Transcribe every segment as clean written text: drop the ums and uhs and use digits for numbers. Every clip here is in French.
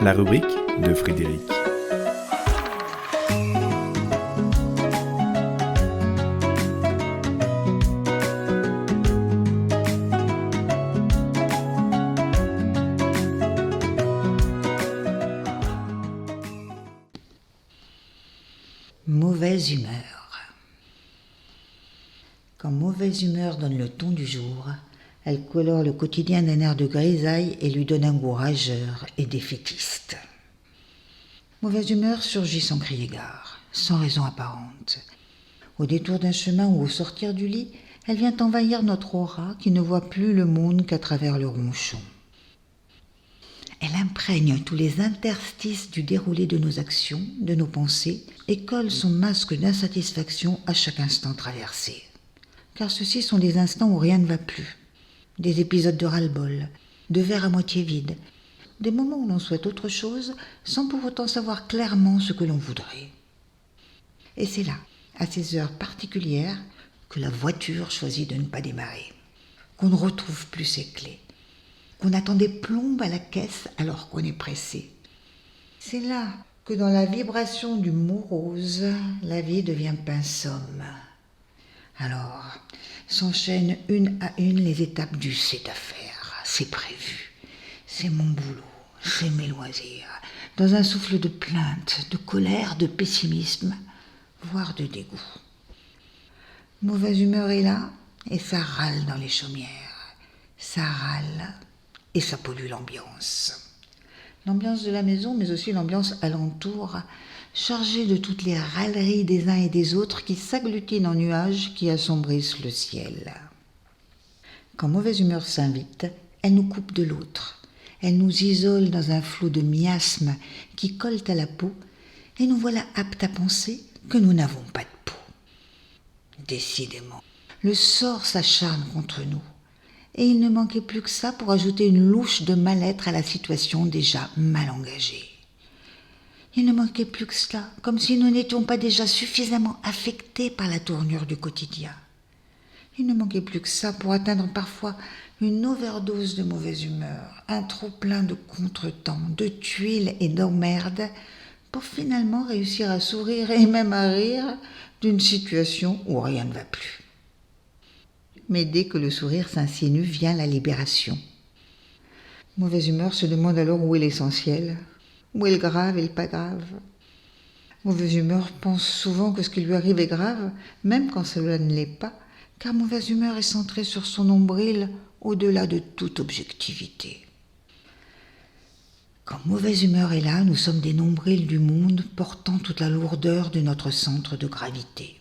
La rubrique de Frédéric. Mauvaise humeur. Quand mauvaise humeur donne le ton du jour, elle colore le quotidien d'un air de grisaille et lui donne un goût rageur et défaitiste. Mauvaise humeur surgit sans crier gare, sans raison apparente. Au détour d'un chemin ou au sortir du lit, elle vient envahir notre aura qui ne voit plus le monde qu'à travers le ronchon. Elle imprègne tous les interstices du déroulé de nos actions, de nos pensées, et colle son masque d'insatisfaction à chaque instant traversé. Car ceux-ci sont des instants où rien ne va plus, des épisodes de ras-le-bol, de verre à moitié vide, des moments où l'on souhaite autre chose sans pour autant savoir clairement ce que l'on voudrait. Et c'est là, à ces heures particulières, que la voiture choisit de ne pas démarrer, qu'on ne retrouve plus ses clés, qu'on attend des plombes à la caisse alors qu'on est pressé. C'est là que dans la vibration du morose, la vie devient pinsomme. Alors, s'enchaînent une à une les étapes du c'est à faire, c'est prévu, c'est mon boulot, c'est mes loisirs, dans un souffle de plainte, de colère, de pessimisme, voire de dégoût. Mauvaise humeur est là, et ça râle dans les chaumières, ça râle, et ça pollue l'ambiance. L'ambiance de la maison, mais aussi l'ambiance alentour, chargée de toutes les râleries des uns et des autres qui s'agglutinent en nuages qui assombrissent le ciel. Quand mauvaise humeur s'invite, elle nous coupe de l'autre. Elle nous isole dans un flot de miasmes qui collent à la peau et nous voilà aptes à penser que nous n'avons pas de peau. Décidément, le sort s'acharne contre nous. Et il ne manquait plus que ça pour ajouter une louche de mal-être à la situation déjà mal engagée. Il ne manquait plus que cela, comme si nous n'étions pas déjà suffisamment affectés par la tournure du quotidien. Il ne manquait plus que ça pour atteindre parfois une overdose de mauvaise humeur, un trop-plein de contretemps, de tuiles et d'emmerdes, pour finalement réussir à sourire et même à rire d'une situation où rien ne va plus. Mais dès que le sourire s'insinue, vient la libération. Mauvaise humeur se demande alors où est l'essentiel, où est le grave et le pas grave. Mauvaise humeur pense souvent que ce qui lui arrive est grave, même quand cela ne l'est pas, car mauvaise humeur est centrée sur son nombril au-delà de toute objectivité. Quand mauvaise humeur est là, nous sommes des nombrils du monde portant toute la lourdeur de notre centre de gravité.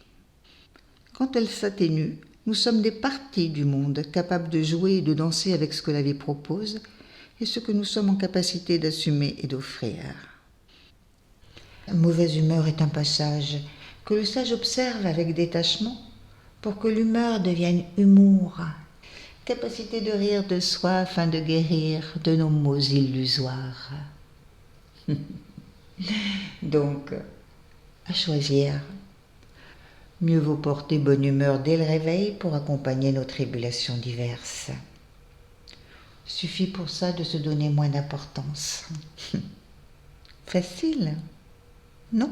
Quand elle s'atténue, nous sommes des parties du monde capables de jouer et de danser avec ce que la vie propose et ce que nous sommes en capacité d'assumer et d'offrir. La mauvaise humeur est un passage que le sage observe avec détachement pour que l'humeur devienne humour, capacité de rire de soi afin de guérir de nos maux illusoires. Donc, à choisir. Mieux vaut porter bonne humeur dès le réveil pour accompagner nos tribulations diverses. Suffit pour ça de se donner moins d'importance. Facile, non ?